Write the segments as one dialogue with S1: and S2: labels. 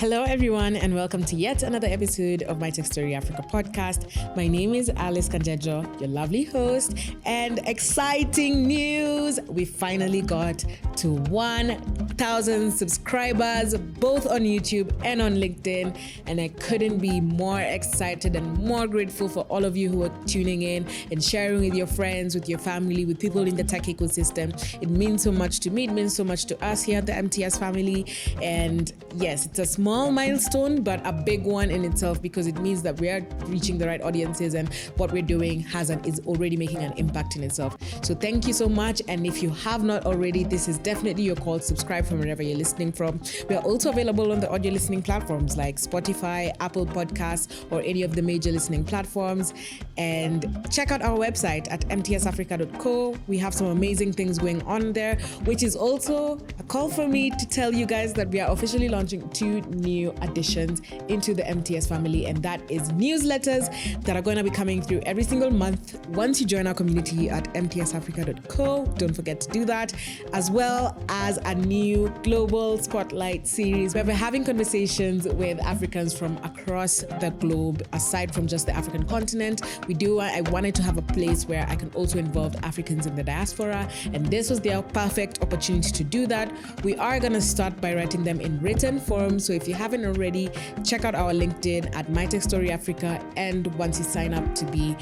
S1: Hello, everyone, and welcome to yet another episode of My Tech Story Africa podcast. My name is Alice Kanjejo, your lovely host, and exciting news! We finally got to 1,000 subscribers, both on YouTube and on LinkedIn, and I couldn't be more excited and more grateful for all of you who are tuning in and sharing with your friends, with your family, with people in the tech ecosystem. It means so much to me. It means so much to us here at the MTS family, and yes, it's a small milestone, but a big one in itself because it means that we are reaching the right audiences and what we're doing is already making an impact in itself. So thank you so much. And if you have not already, this is definitely your call to subscribe from wherever you're listening from. We are also available on the audio listening platforms like Spotify, Apple Podcasts, or any of the major listening platforms. And check out our website at mtsafrica.co. We have some amazing things going on there, which is also a call for me to tell you guys that we are officially launching 2 new additions into the MTS family, and that is newsletters that are going to be coming through every single month once you join our community at mtsafrica.co. Don't forget to do that, as well as a new global spotlight series where we're having conversations with Africans from across the globe, aside from just the African continent. I wanted to have a place where I can also involve Africans in the diaspora, and this was the perfect opportunity to do that. We are going to start by writing them in written form, so if you haven't already, check out our LinkedIn at My Tech Story Africa, and once you sign up to be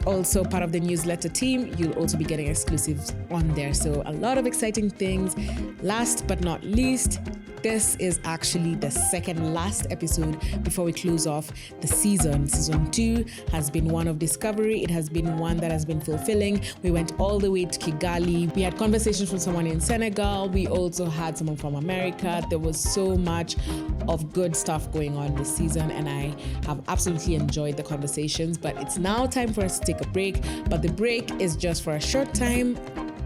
S1: also part of the newsletter team, you'll also be getting exclusives on there. So a lot of exciting things. Last but not least, this is actually the second last episode before we close off the season. Season 2 has been one of discovery. It has been one that has been fulfilling. We went all the way to Kigali. We had conversations with someone in Senegal. We also had someone from America. There was so much of good stuff going on this season, and I have absolutely enjoyed the conversations. But it's now time for us to take a break. But the break is just for a short time.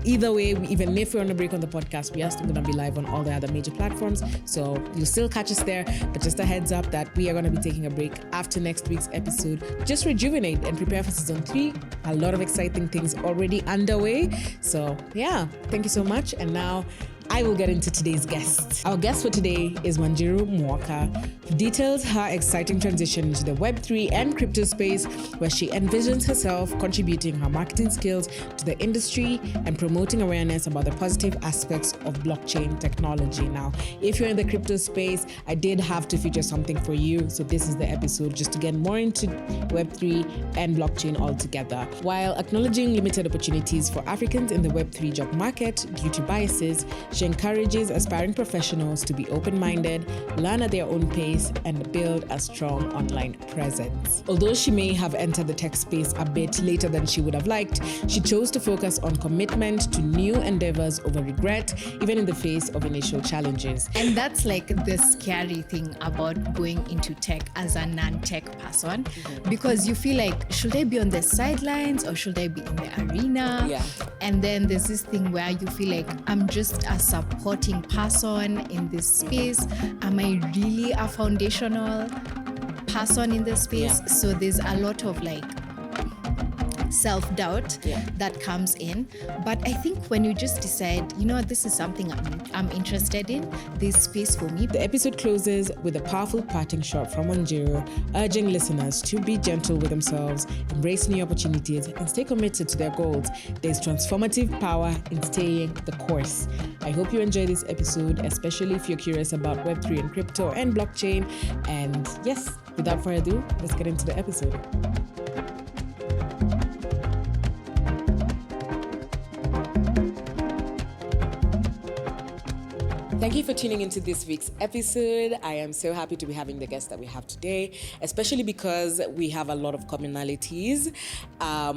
S1: Either way, even if we're on a break on the podcast, we are still going to be live on all the other major platforms. So you'll still catch us there. But just a heads up that we are going to be taking a break after next week's episode. Just rejuvenate and prepare for season 3. A lot of exciting things already underway. So yeah, thank you so much. And now I will get into today's guest. Our guest for today is Wanjiru Mwoka, who details her exciting transition into the Web3 and crypto space, where she envisions herself contributing her marketing skills to the industry and promoting awareness about the positive aspects of blockchain technology. Now, if you're in the crypto space, I did have to feature something for you, so this is the episode just to get more into Web3 and blockchain altogether. While acknowledging limited opportunities for Africans in the Web3 job market due to biases, she encourages aspiring professionals to be open-minded, learn at their own pace, and build a strong online presence. Although she may have entered the tech space a bit later than she would have liked, she chose to focus on commitment to new endeavors over regret, even in the face of initial challenges.
S2: And that's like the scary thing about going into tech as a non-tech person, because you feel like, should I be on the sidelines or should I be in the arena?
S1: Yeah.
S2: And then there's this thing where you feel like, I'm just a supporting person in this space. Am I really a foundational person in this space?
S1: Yeah.
S2: So there's a lot of like self-doubt that comes in. But I think when you just decide, this is something I'm interested in, there's space for me.
S1: The episode closes with a powerful parting shot from Wanjiru, urging listeners to be gentle with themselves, embrace new opportunities, and stay committed to their goals. There's transformative power in staying the course. I hope you enjoy this episode, especially if you're curious about Web3 and crypto and blockchain. And yes, without further ado, let's get into the episode. Thank you for tuning into this week's episode. I am so happy to be having the guest that we have today, especially because we have a lot of commonalities,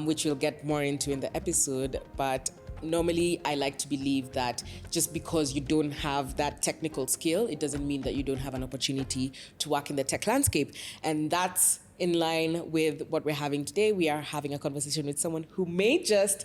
S1: which we'll get more into in the episode. But normally, I like to believe that just because you don't have that technical skill, it doesn't mean that you don't have an opportunity to work in the tech landscape. And that's in line with what we're having today. We are having a conversation with someone who may just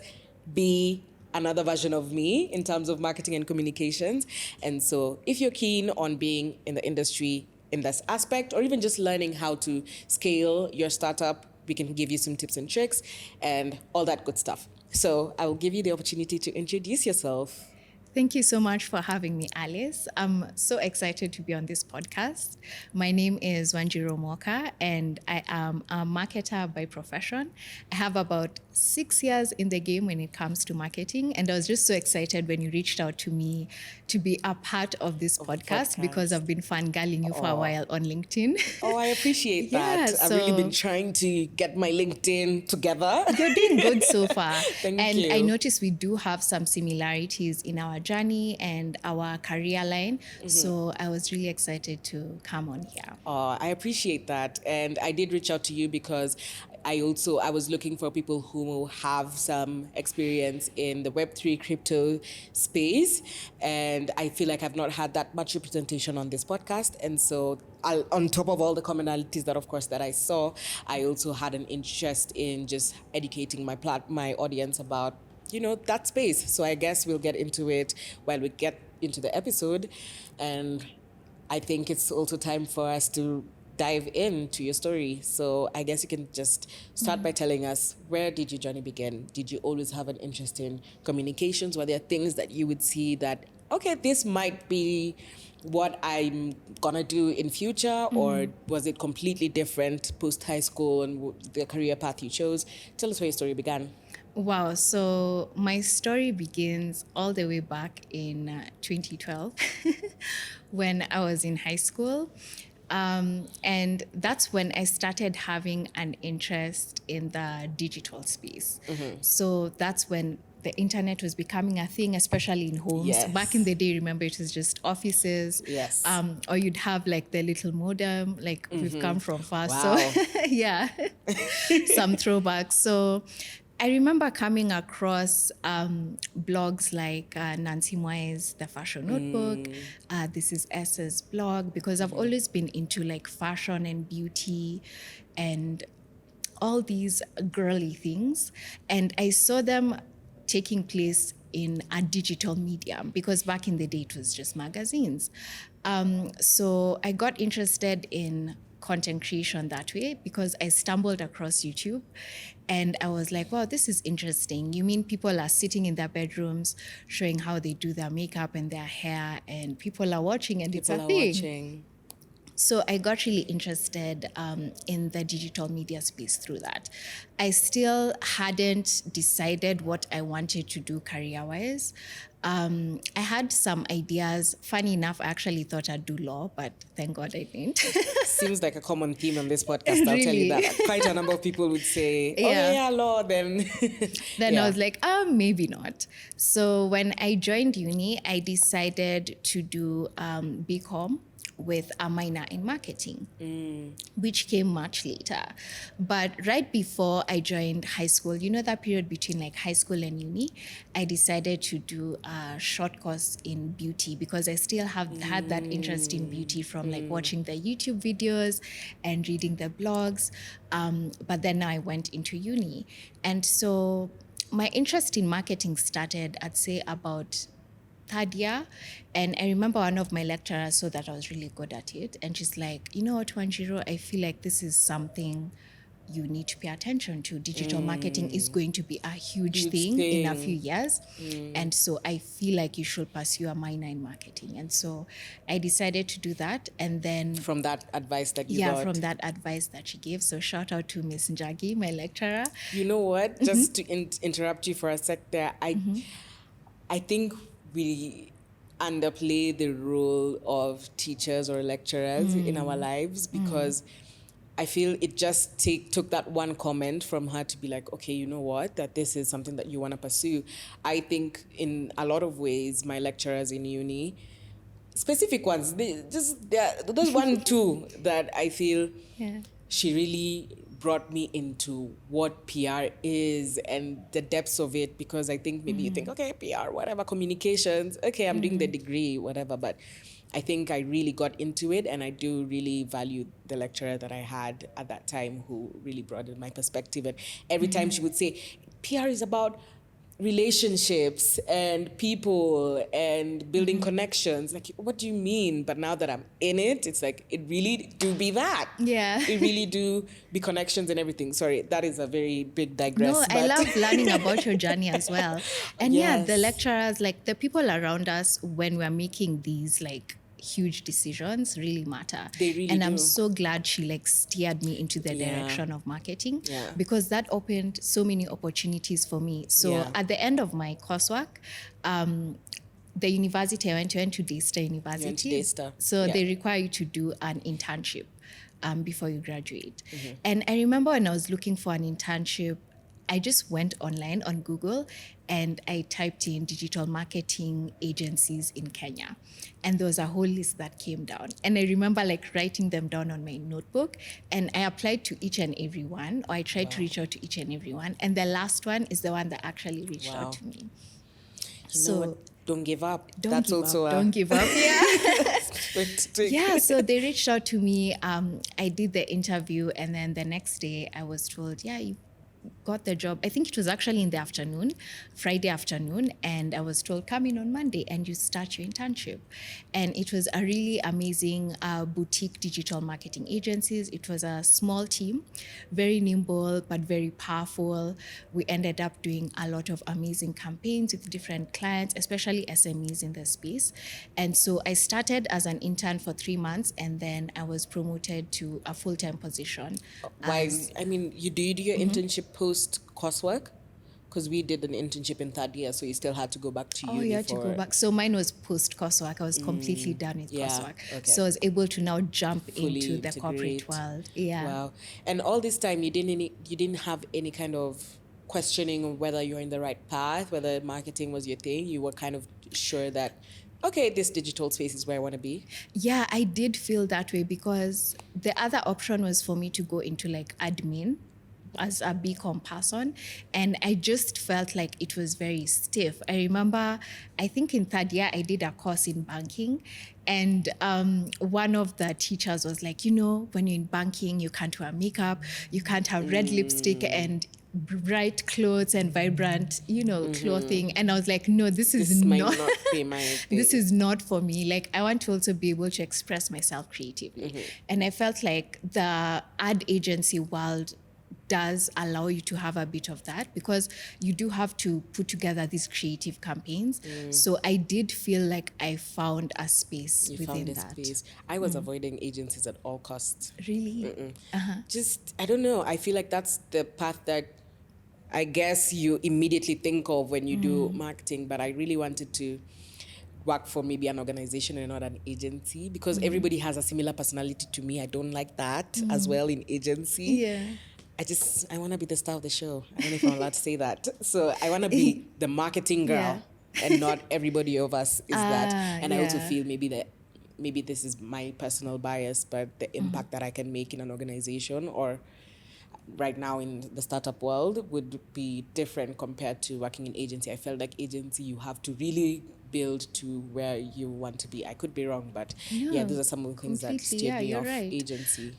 S1: be another version of me in terms of marketing and communications. And so if you're keen on being in the industry in this aspect, or even just learning how to scale your startup, we can give you some tips and tricks and all that good stuff. So I will give you the opportunity to introduce yourself.
S2: Thank you so much for having me, Alice. I'm so excited to be on this podcast. My name is Wanjiru Mwoka, and I am a marketer by profession. I have about 6 years in the game when it comes to marketing, and I was just so excited when you reached out to me to be a part of this podcast because I've been fangirling you for a while on LinkedIn.
S1: Oh, I appreciate
S2: Yeah,
S1: that. I've really been
S2: so-
S1: trying to get my LinkedIn together.
S2: You're doing good so far.
S1: Thank
S2: and
S1: you.
S2: I noticed we do have some similarities in our journey and our career line. So I was really excited to come on here.
S1: Oh, I appreciate that. And I did reach out to you because I was looking for people who have some experience in the Web3 crypto space. And I feel like I've not had that much representation on this podcast. And so on top of all the commonalities that, of course, that I saw, I also had an interest in just educating my audience about, that space. So I guess we'll get into it while we get into the episode. And I think it's also time for us to dive into your story. So I guess you can just start by telling us, where did your journey begin? Did you always have an interest in communications? Were there things that you would see that, okay, this might be what I'm gonna do in future? Or was it completely different post high school and the career path you chose? Tell us where your story began.
S2: Wow. So my story begins all the way back in 2012 when I was in high school. And that's when I started having an interest in the digital space. So that's when the internet was becoming a thing, especially in homes.
S1: Yes.
S2: Back in the day, remember, it was just offices.
S1: Yes.
S2: Or you'd have like the little modem, like we've come from far.
S1: Wow.
S2: So yeah, some throwbacks. So I remember coming across blogs like Nancy Moyes, The Fashion Notebook, This is S's blog, because I've always been into like fashion and beauty and all these girly things. And I saw them taking place in a digital medium, because back in the day it was just magazines. So I got interested in content creation that way because I stumbled across YouTube and I was like, wow, this is interesting. You mean people are sitting in their bedrooms showing how they do their makeup and their hair, and people are watching, and it's a thing.
S1: Watching.
S2: So I got really interested in the digital media space through that. I still hadn't decided what I wanted to do career-wise. I had some ideas. Funny enough, I actually thought I'd do law, but thank God I didn't.
S1: Seems like a common theme on this podcast. I'll tell you that. Quite a number of people would say, yeah, law, then.
S2: Then I was like, maybe not. So when I joined uni, I decided to do BCom with a minor in marketing, which came much later. But right before I joined high school, that period between like high school and uni, I decided to do a short course in beauty because I still have had that interest in beauty from like watching the YouTube videos and reading the blogs. But then now I went into uni. And so my interest in marketing started, I'd say, about third year. And I remember one of my lecturers saw that I was really good at it. And she's like, you know what, Wanjiru, I feel like this is something you need to pay attention to. Digital marketing is going to be a huge thing in a few years. And so I feel like you should pursue a minor in marketing. And so I decided to do that. And then
S1: from that advice that you got.
S2: Yeah, from that advice that she gave. So shout out to Miss Njagi, my lecturer.
S1: You know what? Just to interrupt you for a sec there, I think we underplay the role of teachers or lecturers in our lives because I feel it just took that one comment from her to be like, okay, you know what, that this is something that you want to pursue. I think in a lot of ways, my lecturers in uni, specific ones, those 1, 2 that I feel she really brought me into what PR is and the depths of it, because I think maybe you think, okay, PR, whatever, communications, okay, I'm doing the degree, whatever, but I think I really got into it, and I do really value the lecturer that I had at that time who really broadened my perspective. And every time she would say, PR is about relationships and people and building connections. Like, what do you mean? But now that I'm in it, it's like, it really do be that.
S2: Yeah.
S1: It really do be connections and everything. Sorry, that is a very big digress.
S2: No, I
S1: but
S2: love learning about your journey as well. And yeah, the
S1: Yes.
S2: lecturers, like the people around us when we're making these like huge decisions really matter.
S1: They really
S2: and I'm
S1: do.
S2: so glad she like steered me into the
S1: Yeah.
S2: direction of marketing
S1: Yeah.
S2: because that opened so many opportunities for me. So
S1: Yeah.
S2: at the end of my coursework, the university I went to Daystar University.
S1: You went to Daystar,
S2: So
S1: yeah.
S2: they require you to do an internship before you graduate.
S1: Mm-hmm.
S2: And I remember when I was looking for an internship, I just went online on Google and I typed in digital marketing agencies in Kenya. And there was a whole list that came down. And I remember like writing them down on my notebook and I applied to each and every one, or I tried to reach out to each and every one. And the last one is the one that actually reached out to me.
S1: You know what? Don't give up. That's
S2: give
S1: also
S2: up. Don't give up. Yeah.
S1: yeah.
S2: So they reached out to me. I did the interview, and then the next day I was told, yeah, you got the job. I think it was actually in the afternoon, Friday afternoon, and I was told, come in on Monday and you start your internship. And it was a really amazing boutique digital marketing agencies. It was a small team, very nimble, but very powerful. We ended up doing a lot of amazing campaigns with different clients, especially SMEs in the space. And so I started as an intern for 3 months, and then I was promoted to a full-time position.
S1: Why? I mean, you do your internship post coursework? Because we did an internship in third year, so you still had to go back to
S2: Oh,
S1: uni
S2: you had to go back. So mine was post coursework. I was completely done with
S1: yeah,
S2: coursework.
S1: okay.
S2: So I was able to now jump
S1: Fully
S2: into the corporate
S1: integrate.
S2: world. Yeah.
S1: Wow. And all this time, you didn't have any kind of questioning of whether you're in the right path, whether marketing was your thing. You were kind of sure that, okay, this digital space is where I want to be.
S2: Yeah, I did feel that way because the other option was for me to go into like admin as a BCom person, and I just felt like it was very stiff. I remember, I think in third year, I did a course in banking, and one of the teachers was like, when you're in banking, you can't wear makeup, you can't have red lipstick and bright clothes and vibrant, clothing. And I was like, no, this
S1: Might
S2: not,
S1: not be my thing.
S2: this is not for me. Like, I want to also be able to express myself creatively. And I felt like the ad agency world does allow you to have a bit of that because you do have to put together these creative campaigns. So I did feel like I found a space
S1: You
S2: within
S1: found this
S2: that.
S1: space. I was avoiding agencies at all costs.
S2: Really?
S1: Just, I don't know. I feel like that's the path that I guess you immediately think of when you do marketing, but I really wanted to work for maybe an organization and not an agency because everybody has a similar personality to me. I don't like that as well in agency.
S2: Yeah.
S1: I want to be the star of the show. I don't know if I'm allowed to say that. So I want to be the marketing girl and not everybody of us is that. And I also feel maybe this is my personal bias, but the impact that I can make in an organization or right now in the startup world would be different compared to working in agency. I felt like agency, you have to really build to where you want to be. I could be wrong, but yeah, those are some of the things that
S2: Completely.
S1: steered
S2: Yeah,
S1: me
S2: you're
S1: off
S2: right.
S1: agency.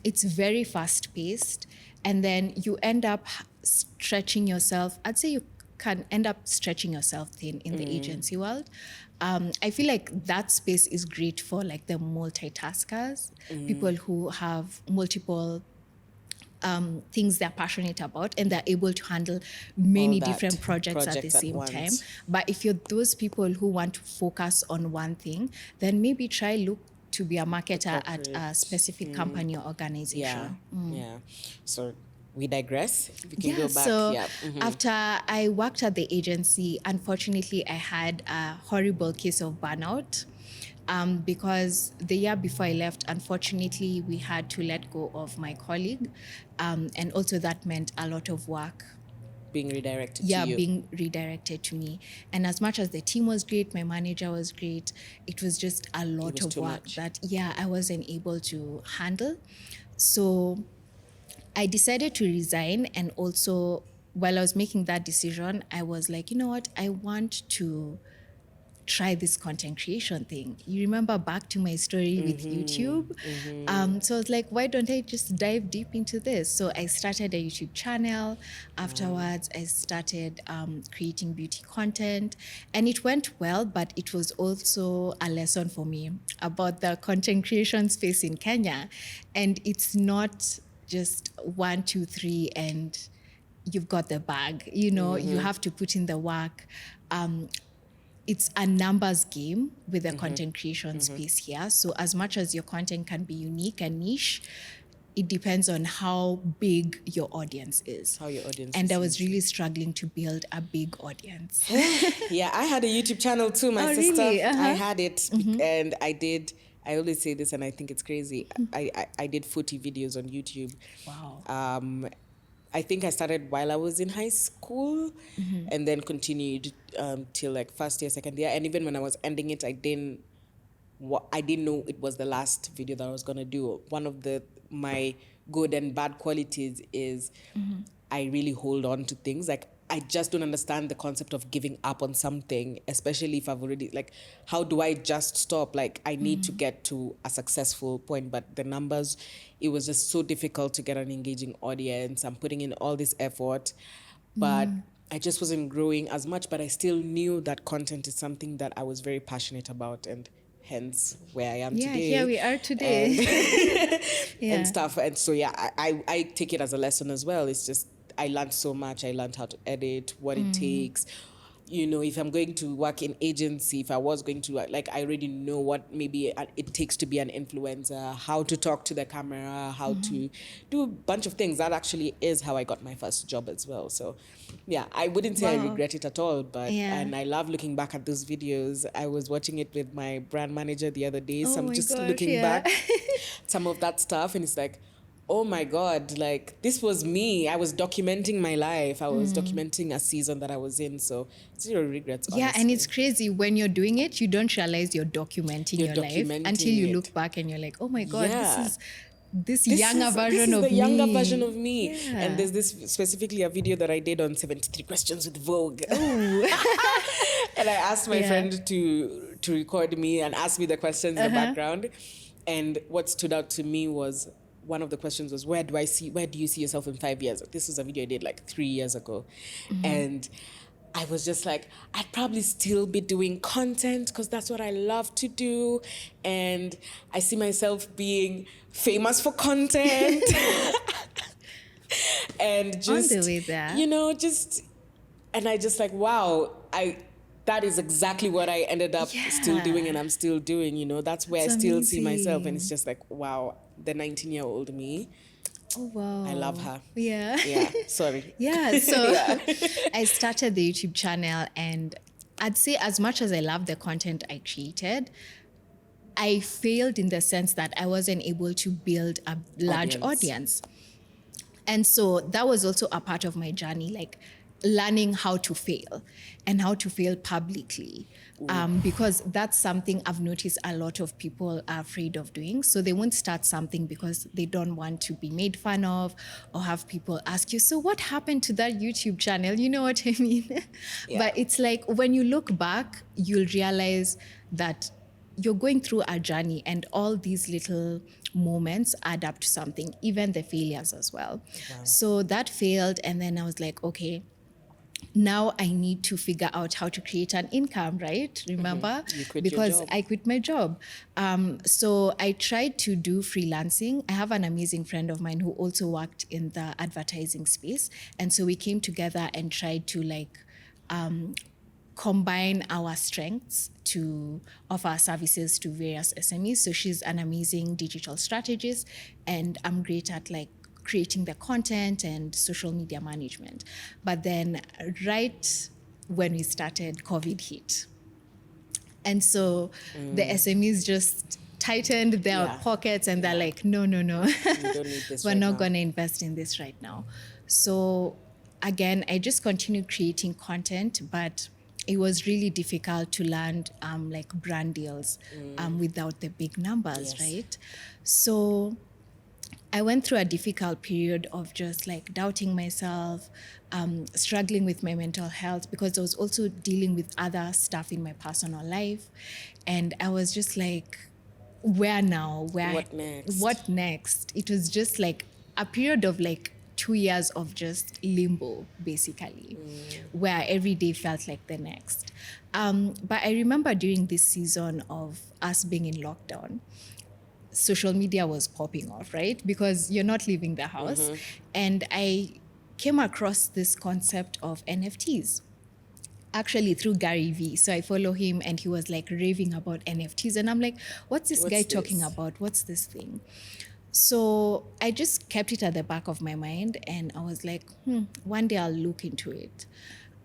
S2: It's very fast paced, and then you end up stretching yourself. I'd say you can end up stretching yourself thin in the agency world. I feel like that space is great for like the multitaskers, people who have multiple things they're passionate about and they're able to handle many
S1: All that
S2: different projects at the
S1: projects at
S2: same
S1: once.
S2: time. But if you're those people who want to focus on one thing, then maybe look to be a marketer at a specific company or organization.
S1: Yeah. So we digress. We can go back.
S2: So
S1: yeah.
S2: after I worked at the agency, unfortunately, I had a horrible case of burnout. Because the year before I left, unfortunately, we had to let go of my colleague. And also that meant a lot of work.
S1: Being redirected to you.
S2: Being redirected to me. And as much as the team was great, my manager was great, it was just a lot of
S1: too
S2: work
S1: much.
S2: that, I wasn't able to handle. So I decided to resign. And also, while I was making that decision, I was like, you know what? I want to try this content creation thing. You remember back to my story with YouTube? So I was like, why don't I just dive deep into this? So I started a YouTube channel. Afterwards, I started creating beauty content, and it went well, but it was also a lesson for me about the content creation space in Kenya. And it's not just 1, 2, 3, and you've got the bag. You have to put in the work. It's a numbers game with the content creation space here. So as much as your content can be unique and niche, it depends on how big your audience is.
S1: How your audience
S2: And
S1: is.
S2: I was really struggling to build a big audience.
S1: Yeah, I had a YouTube channel too, my sister.
S2: Really?
S1: I had it, and I always say this, and I think it's crazy. I did footy videos on YouTube.
S2: Wow.
S1: I think I started while I was in high school, and then continued till like first year, second year. And even when I was ending it, I didn't know it was the last video that I was gonna do. One of my good and bad qualities is I really hold on to things. Like, I just don't understand the concept of giving up on something, especially if I've already, like, how do I just stop? Like, I need to get to a successful point, but the numbers, it was just so difficult to get an engaging audience. I'm putting in all this effort, but I just wasn't growing as much, but I still knew that content is something that I was very passionate about, and hence where I am
S2: Yeah,
S1: today.
S2: here we are today.
S1: And stuff. And so, yeah, I take it as a lesson as well. It's just, I learned so much. I learned how to edit, what it takes. If I'm going to work in agency, if I was going to, like, I already know what maybe it takes to be an influencer, how to talk to the camera, how to do a bunch of things. That actually is how I got my first job as well. So, yeah, I wouldn't say I regret it at all, but, and I love looking back at those videos. I was watching it with my brand manager the other day. So I'm just looking back some of that stuff, and it's like, oh my God, like, this was me. I was documenting my life. I was documenting a season that I was in. So zero regrets, honestly.
S2: Yeah, and it's crazy. When you're doing it, you don't realize you're documenting your life until you look back and you're like, oh my God, this is younger version of me.
S1: This is the younger version of me.
S2: Yeah.
S1: And there's this specifically a video that I did on 73 questions with Vogue. And I asked my friend to record me and ask me the questions in the background. And what stood out to me was, one of the questions was, where do you see yourself in 5 years? This was a video I did like 3 years ago. And I was just like, I'd probably still be doing content because that's what I love to do. And I see myself being famous for content. And just,
S2: on the way there.
S1: And I just like, wow, that is exactly what I ended up still doing, and I'm still doing, that's where I still see myself. And it's just like, wow, the 19-year-old me.
S2: Oh, wow.
S1: I love her.
S2: Yeah.
S1: Yeah, sorry.
S2: Yeah, so I started the YouTube channel, and I'd say as much as I love the content I created, I failed in the sense that I wasn't able to build a large audience. And so that was also a part of my journey, like learning how to fail and how to fail publicly. Because that's something I've noticed a lot of people are afraid of doing. So they won't start something because they don't want to be made fun of or have people ask you, so what happened to that YouTube channel? You know what I mean? Yeah. But it's like when you look back, you'll realize that you're going through a journey, and all these little moments add up to something, even the failures as well. Wow. So that failed, and then I was like, okay, now I need to figure out how to create an income, right? Remember?
S1: You quit
S2: because
S1: your job.
S2: I quit my job. So I tried to do freelancing. I have an amazing friend of mine who also worked in the advertising space. And so we came together and tried to combine our strengths to offer our services to various SMEs. So she's an amazing digital strategist, and I'm great at creating the content and social media management. But then right when we started, COVID hit. And so the SMEs just tightened their pockets, and they're like, no.
S1: We don't need this
S2: We're not going to invest in this right now. So again, I just continued creating content, but it was really difficult to land brand deals without the big numbers, right? So I went through a difficult period of just like doubting myself, struggling with my mental health, because I was also dealing with other stuff in my personal life. And I was just like, where now?
S1: What next?
S2: What next? It was just like a period of like 2 years of just limbo, basically, where every day felt like the next. But I remember during this season of us being in lockdown, social media was popping off, right? Because you're not leaving the house. And I came across this concept of NFTs, actually through Gary Vee. So I follow him and he was like raving about NFTs. And I'm like, what's this guy talking about? What's this thing? So I just kept it at the back of my mind and I was like, one day I'll look into it.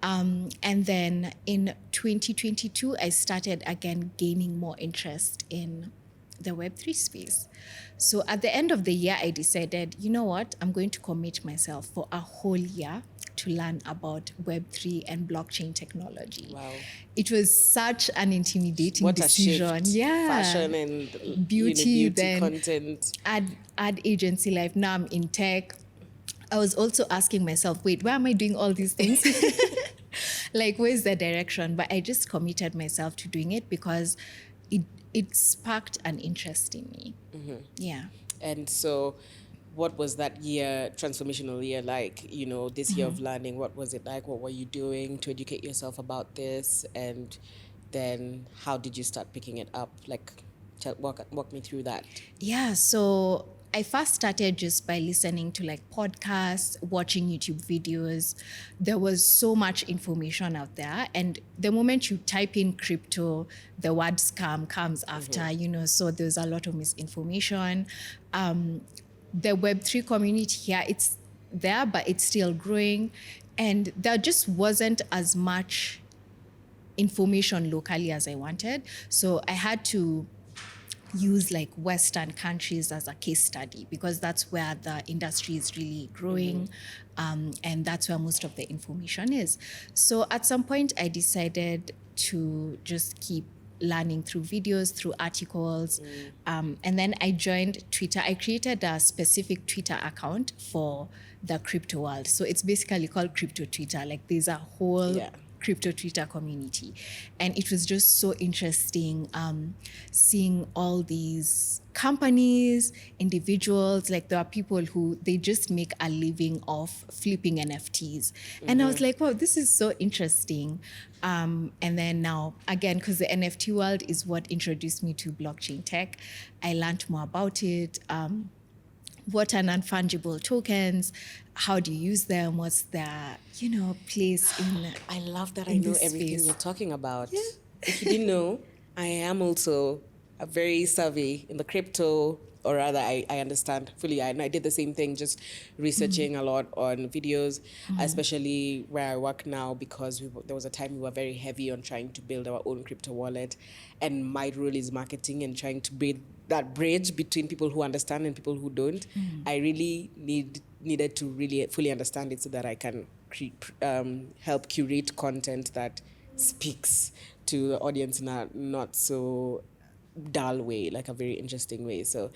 S2: And then in 2022, I started again gaining more interest in the Web3 space. So at the end of the year, I decided, you know what, I'm going to commit myself for a whole year to learn about Web3 and blockchain technology.
S1: Wow.
S2: It was such an intimidating
S1: What
S2: decision.
S1: A shift.
S2: Yeah.
S1: Fashion and
S2: beauty,
S1: then content.
S2: Ad agency life. Now I'm in tech. I was also asking myself, wait, why am I doing all these things? Like, where's the direction? But I just committed myself to doing it because it sparked an interest in me. Yeah.
S1: And so what was that year, transformational year, like, this year of learning? What was it like? What were you doing to educate yourself about this? And then how did you start picking it up? Like, walk me through that.
S2: Yeah, so I first started just by listening to like podcasts, watching YouTube videos. There was so much information out there. And the moment you type in crypto, the word scam comes after, so there's a lot of misinformation. The Web3 community here, it's there, but it's still growing. And there just wasn't as much information locally as I wanted. So I had to use like Western countries as a case study because that's where the industry is really growing, and that's where most of the information is. So at some point I decided to just keep learning through videos, through articles, and then I joined Twitter. I created a specific Twitter account for the crypto world. So it's basically called Crypto Twitter. Like there's a whole crypto Twitter community. And it was just so interesting seeing all these companies, individuals, like there are people who they just make a living off flipping NFTs. And I was like, wow, this is so interesting. And then now, again, because the NFT world is what introduced me to blockchain tech, I learned more about it. What are non-fungible tokens? How do you use them? What's their, place in
S1: I love that I know everything you're talking about. Yeah. If you didn't know, I am also a very savvy in the crypto, or rather I understand fully. And I did the same thing, just researching a lot on videos, especially where I work now, because there was a time we were very heavy on trying to build our own crypto wallet. And my role is marketing and trying to build that bridge between people who understand and people who don't. I really needed to really fully understand it so that I can help curate content that speaks to the audience in a not so dull way, like a very interesting way. So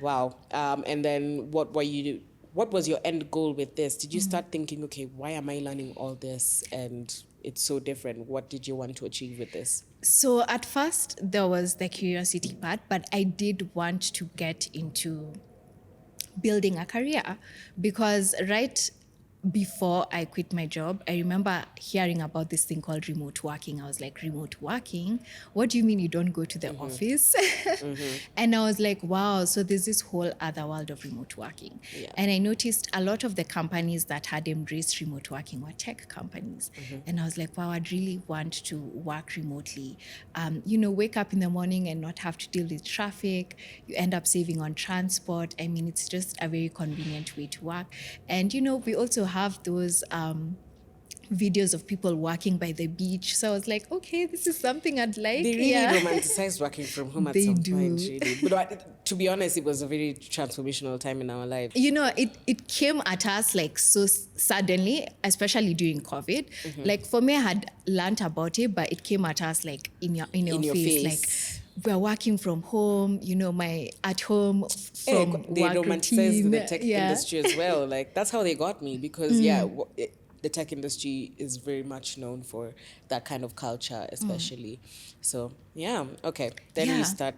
S1: wow. And then what was your end goal with this? Did you start thinking, okay, why am I learning all this and it's so different? What did you want to achieve with this?
S2: So at first there was the curiosity part, but I did want to get into building a career because right before I quit my job, I remember hearing about this thing called remote working. I was like, remote working? What do you mean you don't go to the office? And I was like, wow, so there's this whole other world of remote working. Yeah. And I noticed a lot of the companies that had embraced remote working were tech companies. And I was like, wow, I'd really want to work remotely. Wake up in the morning and not have to deal with traffic. You end up saving on transport. I mean, it's just a very convenient way to work. And, we also have those videos of people working by the beach. So I was like, okay, this is something I'd like.
S1: They really romanticize working from home at some point, really. But to be honest, it was a very transformational time in our life.
S2: It came at us like so suddenly, especially during COVID. Like for me, I had learned about it, but it came at us like in your face. Like, we're working from home, my at home from
S1: They
S2: work
S1: romanticize
S2: routine.
S1: the tech
S2: Yeah.
S1: industry as well. Like that's how they got me because the tech industry is very much known for that kind of culture, especially. So yeah, okay. Then you
S2: Yeah.
S1: start.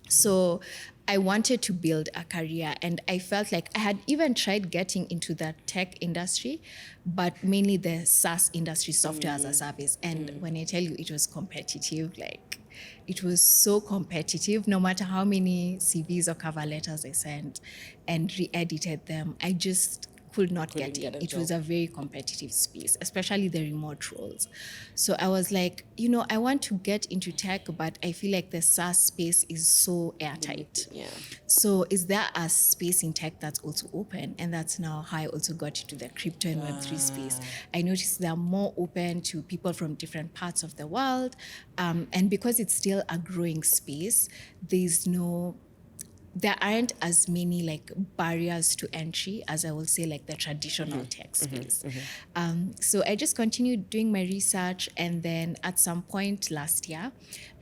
S2: So I wanted to build a career, and I felt like I had even tried getting into the tech industry, but mainly the SaaS industry, software as a service. And when I tell you it was competitive, like it was so competitive, no matter how many CVs or cover letters I sent and re-edited them, I just could not
S1: Couldn't
S2: get
S1: get
S2: in.
S1: a
S2: It was
S1: job.
S2: a very competitive space, especially the remote roles. So I was like, I want to get into tech, but I feel like the SaaS space is so airtight.
S1: Yeah.
S2: So is there a space in tech that's also open? And that's now how I also got into the crypto and Web3 space. I noticed they're more open to people from different parts of the world. And because it's still a growing space, there aren't as many like barriers to entry as I will say like the traditional tech space. So I just continued doing my research, and then at some point last year,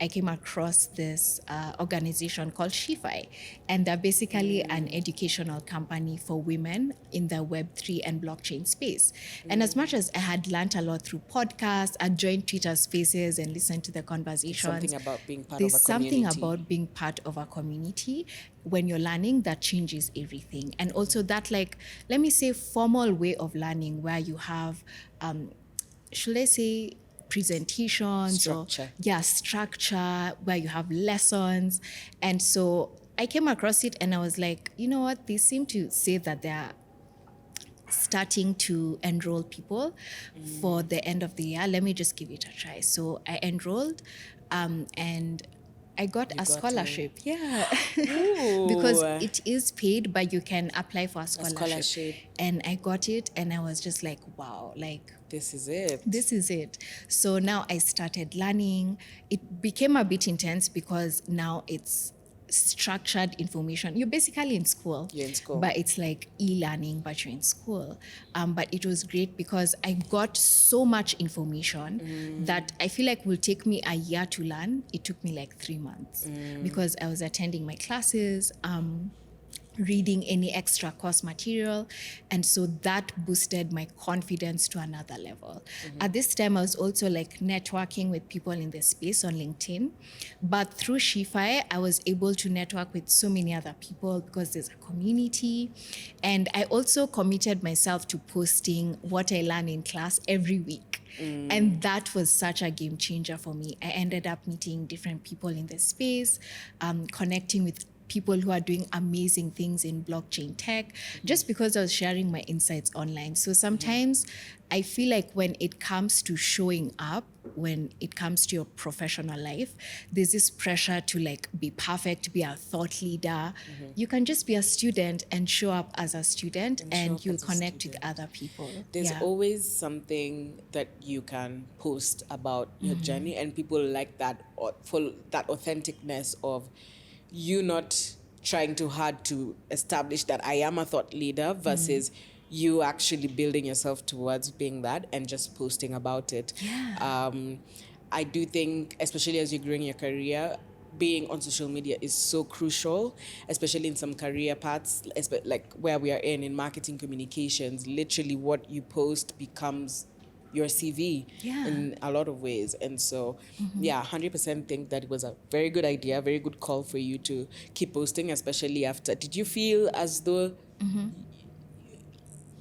S2: I came across this organization called Shify, and they're basically an educational company for women in the Web3 and blockchain space. And as much as I had learned a lot through podcasts, I joined Twitter Spaces and listened to the conversations.
S1: Something about being part
S2: There's
S1: of a
S2: something
S1: community.
S2: about being part of a community when you're learning that changes everything. And also that, like, let me say, formal way of learning where you have, should I say, presentations
S1: Structure.
S2: or structure where you have lessons. And so I came across it and I was like, you know what, they seem to say that they're starting to enroll people for the end of the year. Let me just give it a try. So I enrolled, and I got a scholarship. Yeah. Because
S1: Ooh.
S2: it is paid, but you can apply for a scholarship.
S1: scholarship.
S2: And I got it, and I was just like, wow, like,
S1: This is it.
S2: this is it. So now I started learning. It became a bit intense because now it's structured information. You're basically in school.
S1: You're in school.
S2: But it's like e-learning, but you're in school. But it was great because I got so much information that I feel like will take me a year to learn. It took me like 3 months because I was attending my classes, reading any extra course material. And so that boosted my confidence to another level. At this time, I was also like networking with people in the space on LinkedIn. But through Shify, I was able to network with so many other people because there's a community. And I also committed myself to posting what I learn in class every week. And that was such a game changer for me. I ended up meeting different people in the space, connecting with people who are doing amazing things in blockchain tech, just because I was sharing my insights online. So sometimes I feel like when it comes to showing up, when it comes to your professional life, there's this pressure to like be perfect, be a thought leader. You can just be a student and show up as a student, and you'll connect with other people.
S1: There's always something that you can post about your journey, and people like that, for that authenticness of you not trying too hard to establish that I am a thought leader versus you actually building yourself towards being that and just posting about it. I do think, especially as you're growing your career, being on social media is so crucial, especially in some career paths, like where we are in marketing communications. Literally what you post becomes your CV in a lot of ways. And so, 100% think that it was a very good idea, very good call for you to keep posting, especially after. Did you feel as though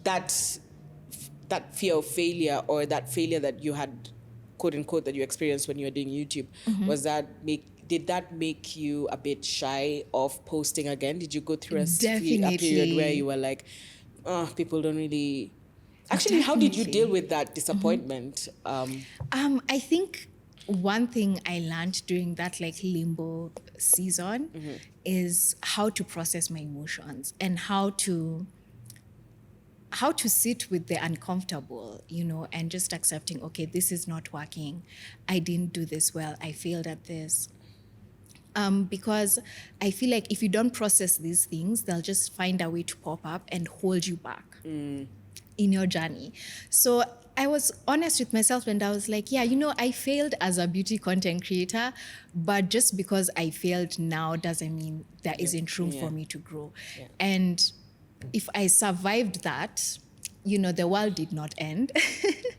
S1: that fear of failure, or that failure that you had, quote unquote, that you experienced when you were doing YouTube, did that make you a bit shy of posting again? Did you go through a period where you were like, oh, people don't really... Actually, how did you deal with that disappointment?
S2: I think one thing I learned during that like limbo season is how to process my emotions and how to sit with the uncomfortable, and just accepting, okay, this is not working. I didn't do this well. I failed at this. Because I feel like if you don't process these things, they'll just find a way to pop up and hold you back in your journey. So I was honest with myself and I was like, yeah, I failed as a beauty content creator, but just because I failed now doesn't mean there isn't room for me to grow.
S1: Yeah.
S2: And if I survived that, the world did not end.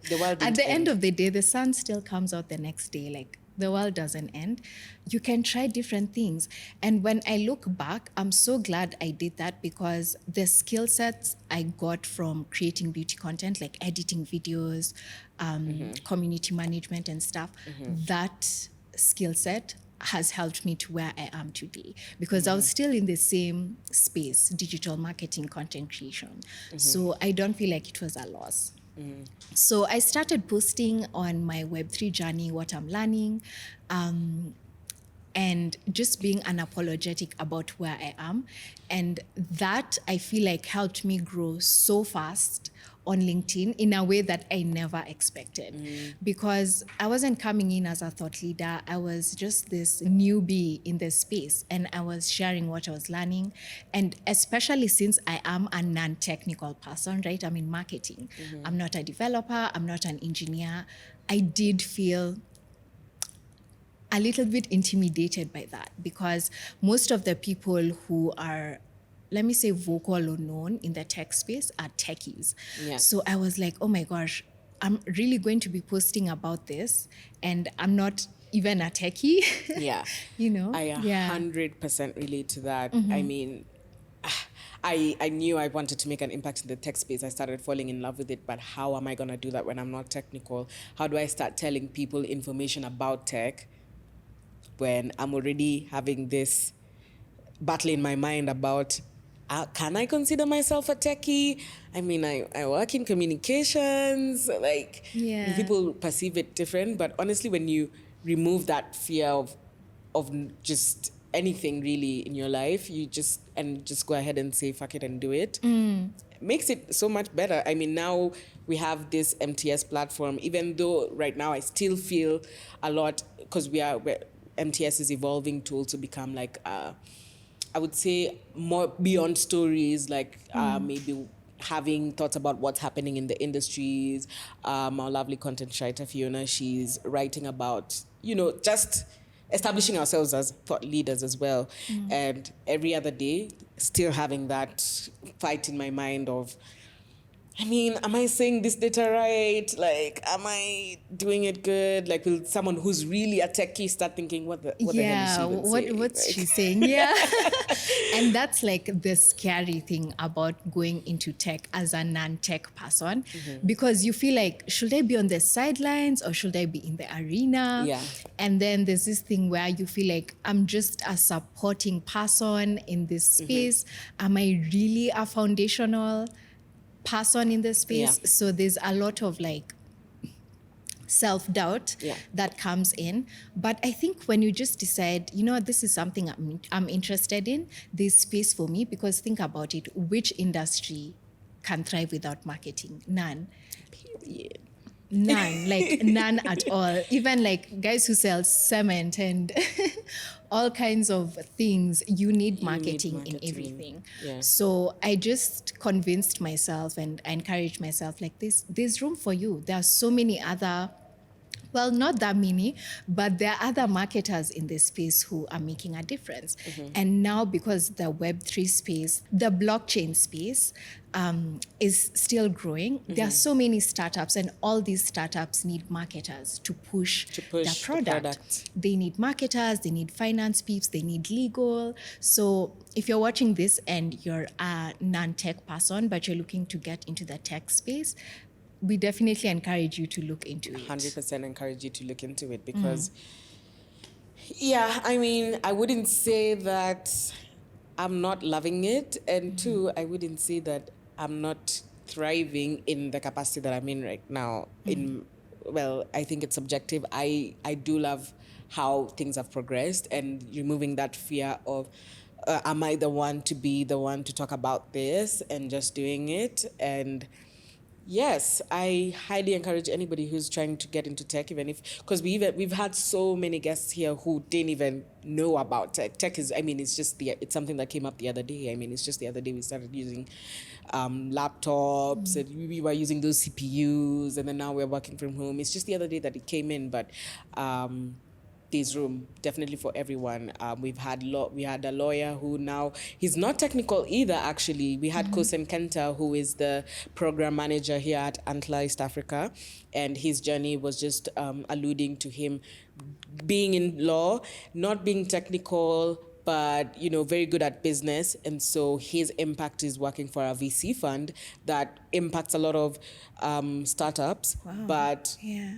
S1: The world
S2: At
S1: didn't
S2: the end
S1: end.
S2: of the day, the sun still comes out the next day. Like, the world doesn't end. You can try different things. And when I look back, I'm so glad I did that, because the skill sets I got from creating beauty content, like editing videos, community management and stuff, that skill set has helped me to where I am today, because I was still in the same space, digital marketing, content creation. So I don't feel like it was a loss. So I started posting on my Web3 journey what I'm learning, and just being unapologetic about where I am. And that, I feel like, helped me grow so fast on LinkedIn in a way that I never expected. Because I wasn't coming in as a thought leader. I was just this newbie in this space, and I was sharing what I was learning. And especially since I am a non-technical person, right? I'm in marketing. I'm not a developer. I'm not an engineer. I did feel a little bit intimidated by that, because most of the people who are, let me say, vocal or known in the tech space are techies.
S1: Yeah.
S2: So I was like, oh my gosh, I'm really going to be posting about this, and I'm not even a techie.
S1: Yeah. I
S2: Yeah.
S1: 100% relate to that. I mean, I knew I wanted to make an impact in the tech space. I started falling in love with it, but how am I going to do that when I'm not technical? How do I start telling people information about tech when I'm already having this battle in my mind about, can I consider myself a techie? I mean, I work in communications, like,
S2: Yeah.
S1: people perceive it different, but honestly, when you remove that fear of just anything really in your life, you just go ahead and say fuck it and do it. Makes it so much better. I mean, now we have this MTS platform, even though right now I still feel a lot, because MTS is evolving to also become like, I would say, more beyond stories, like maybe having thoughts about what's happening in the industries. Our lovely content writer, Fiona, she's writing about, just establishing ourselves as thought leaders as well. And every other day, still having that fight in my mind of, I mean, am I saying this data right? Like, am I doing it good? Like, will someone who's really a techie start thinking, what the hell is she even saying?
S2: What's
S1: Like,
S2: she saying? Yeah. And that's like the scary thing about going into tech as a non-tech person, because you feel like, should I be on the sidelines or should I be in the arena?
S1: Yeah.
S2: And then there's this thing where you feel like, I'm just a supporting person in this space. Am I really a foundational person in the space?
S1: Yeah.
S2: So there's a lot of like self-doubt
S1: Yeah.
S2: that comes in. But I think when you just decide, this is something I'm interested in, there's space for me, because think about it, which industry can thrive without marketing? None.
S1: Period.
S2: None, like none at all. Even like guys who sell cement and all kinds of things, you need marketing in
S1: marketing.
S2: everything.
S1: Yeah.
S2: So I just convinced myself and I encouraged myself, like, there's room for you. There are so many other, well, not that many, but there are other marketers in this space who are making a difference. And now, because the Web3 space, the blockchain space, is still growing, there are so many startups, and all these startups need marketers to push their
S1: the
S2: product.
S1: product.
S2: They need marketers, they need finance peeps, they need legal. So if you're watching this and you're a non-tech person, but you're looking to get into the tech space, we definitely encourage you to look into it.
S1: 100% encourage you to look into it, because, yeah, I mean, I wouldn't say that I'm not loving it. And two, I wouldn't say that I'm not thriving in the capacity that I'm in right now. Well, I think it's subjective. I do love how things have progressed, and removing that fear of, am I the one to be the one to talk about this, and just doing it. And Yes, I highly encourage anybody who's trying to get into tech, even if, because we've had so many guests here who didn't even know about tech. Tech is, I mean, it's something that came up the other day. I mean, it's just the other day we started using laptops, and we were using those CPUs, and then now we're working from home. It's just the other day that it came in, but there's room definitely for everyone. We had a lawyer who now, he's not technical either. Actually, we had Kosen Kenta, who is the program manager here at Antler East Africa, and his journey was just alluding to him being in law, not being technical, but very good at business. And so his impact is working for a VC fund that impacts a lot of startups.
S2: Wow.
S1: But
S2: Yeah.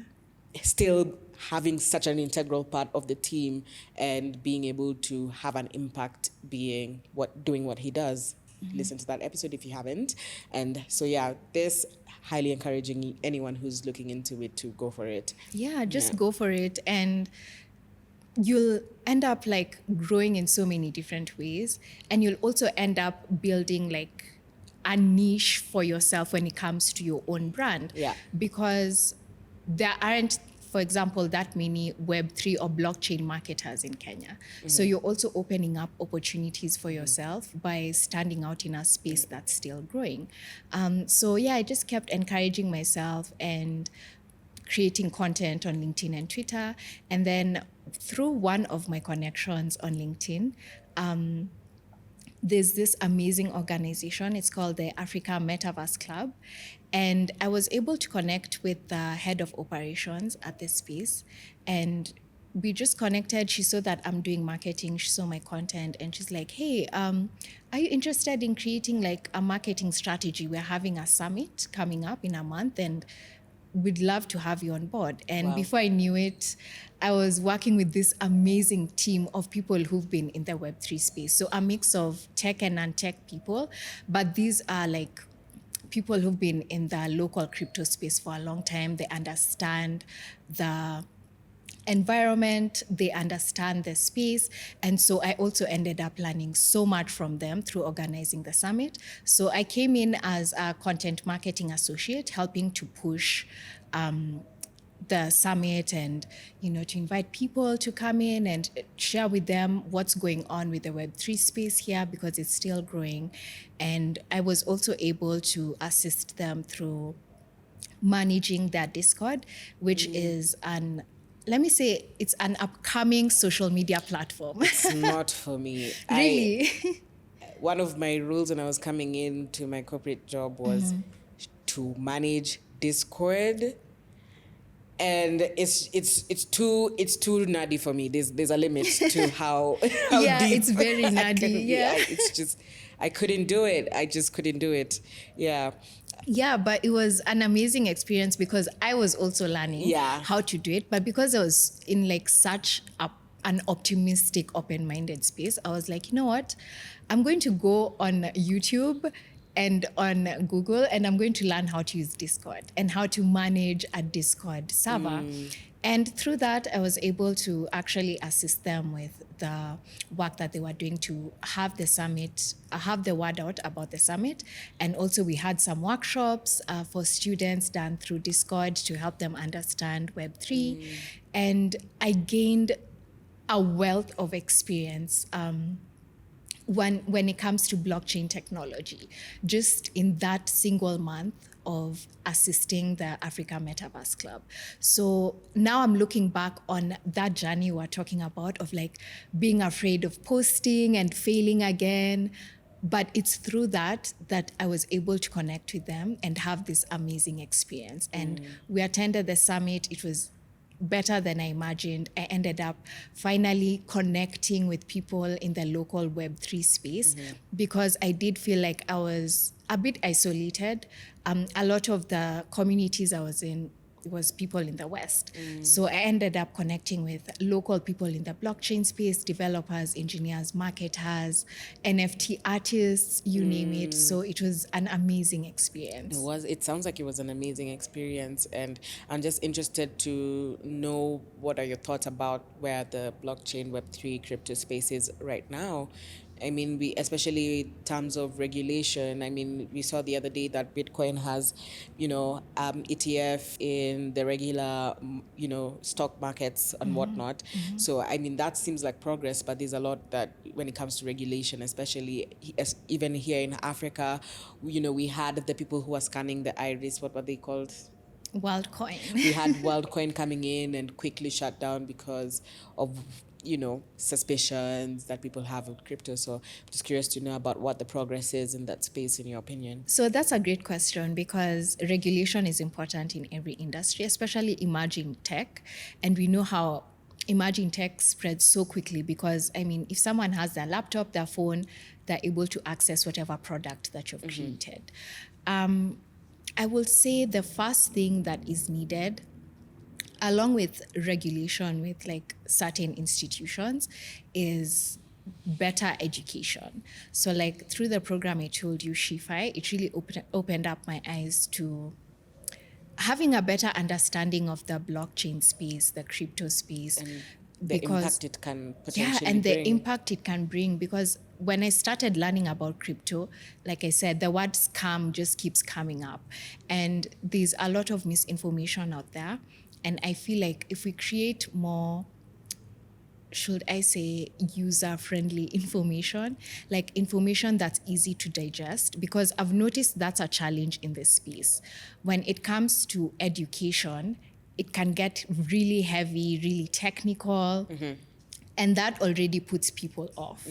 S1: still having such an integral part of the team and being able to have an impact, doing what he does. Listen to that episode if you haven't. And so yeah, this highly encouraging anyone who's looking into it to go for it.
S2: Yeah, just go for it, and you'll end up like growing in so many different ways, and you'll also end up building like a niche for yourself when it comes to your own brand.
S1: Yeah.
S2: Because there aren't, for example, that many Web3 or blockchain marketers in Kenya. So you're also opening up opportunities for yourself by standing out in a space that's still growing. So yeah, I just kept encouraging myself and creating content on LinkedIn and Twitter. And then through one of my connections on LinkedIn, there's this amazing organization. It's called the Africa Metaverse Club. And I was able to connect with the head of operations at this space. And we just connected. She saw that I'm doing marketing. She saw my content. And she's like, hey, are you interested in creating like a marketing strategy? We're having a summit coming up in a month, and we'd love to have you on board. And
S1: Wow.
S2: before I knew it, I was working with this amazing team of people who've been in the Web3 space. So a mix of tech and non-tech people, but these are like people who've been in the local crypto space for a long time. They understand the environment, they understand the space. And so I also ended up learning so much from them through organizing the summit. So I came in as a content marketing associate, helping to push the summit, and to invite people to come in and share with them what's going on with the Web3 space here, because it's still growing. And I was also able to assist them through managing their Discord, which is let me say, it's an upcoming social media platform.
S1: It's not for me.
S2: Really?
S1: One of my rules when I was coming into my corporate job was to manage Discord, and it's too nerdy for me. There's a limit to how
S2: Yeah,
S1: deep
S2: it's very
S1: I
S2: nerdy,
S1: can be.
S2: yeah.
S1: It's just I couldn't do it. I just couldn't do it. Yeah.
S2: Yeah, but it was an amazing experience because I was also learning how to do it. But because I was in like such an optimistic, open-minded space, I was like, you know what? I'm going to go on YouTube and on Google, and I'm going to learn how to use Discord and how to manage a Discord server. And through that, I was able to actually assist them with the work that they were doing to have the summit, have the word out about the summit. And also we had some workshops for students done through Discord to help them understand Web3. And I gained a wealth of experience when it comes to blockchain technology, just in that single month of assisting the Africa Metaverse Club. So now I'm looking back on that journey we're talking about of like being afraid of posting and failing again. But it's through that I was able to connect with them and have this amazing experience. And we attended the summit. It was better than I imagined. I ended up finally connecting with people in the local Web3 space because I did feel like I was a bit isolated. A lot of the communities I was in was people in the West. So I ended up connecting with local people in the blockchain space, developers, engineers, marketers, NFT artists, you name it. So it was an amazing experience.
S1: It sounds like it was an amazing experience, and I'm just interested to know what are your thoughts about where the blockchain Web3 crypto space is right now, I mean, we, especially in terms of regulation, I mean, we saw the other day that Bitcoin has, ETF in the regular, stock markets and whatnot. So, I mean, that seems like progress, but there's a lot that when it comes to regulation, especially even here in Africa, we had the people who were scanning the iris, what were they called?
S2: WorldCoin.
S1: We had WorldCoin coming in and quickly shut down because of suspicions that people have with crypto. So I'm just curious to know about what the progress is in that space, in your opinion.
S2: So that's a great question, because regulation is important in every industry, especially emerging tech. And we know how emerging tech spreads so quickly because, I mean, if someone has their laptop, their phone, they're able to access whatever product that you've created. I will say the first thing that is needed, along with regulation with like certain institutions, is better education. So like through the program I told you, Shifi, it really opened up my eyes to having a better understanding of the blockchain space, the crypto space.
S1: And the impact it can potentially
S2: and the
S1: bring.
S2: impact it can bring, because when I started learning about crypto, like I said, the word scam just keeps coming up, and there's a lot of misinformation out there. And I feel like if we create more, should I say, user-friendly information, like information that's easy to digest, because I've noticed that's a challenge in this space. When it comes to education, it can get really heavy, really technical, and that already puts people off.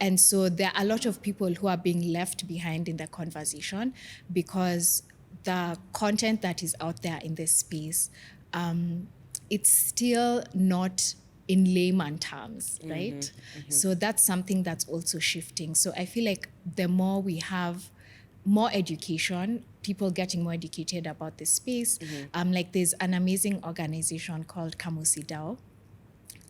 S2: And so there are a lot of people who are being left behind in the conversation because the content that is out there in this space, it's still not in layman terms, right? So that's something that's also shifting. So I feel like the more we have more education, people getting more educated about this space, like there's an amazing organization called Kamusi DAO,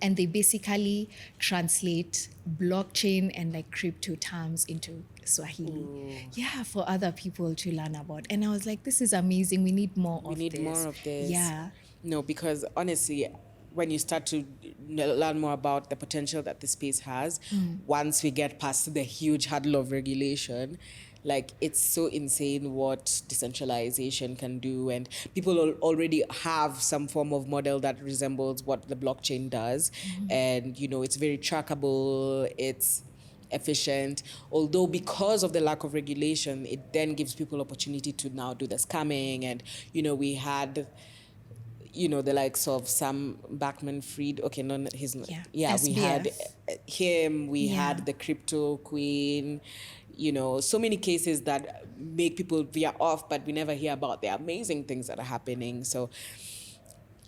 S2: and they basically translate blockchain and like crypto terms into Swahili. Yeah, for other people to learn about. And I was like, this is amazing. We need more of this.
S1: We need more of this.
S2: Yeah.
S1: No, because honestly, when you start to learn more about the potential that the space has, once we get past the huge hurdle of regulation, like it's so insane what decentralization can do, and people already have some form of model that resembles what the blockchain does, and it's very trackable, it's efficient, although because of the lack of regulation, it then gives people opportunity to now do the scamming. And we had the likes of Sam Bankman-Fried. Okay, no, he's not. Yeah, we had him. We had the crypto queen. So many cases that make people veer off, but we never hear about the amazing things that are happening. So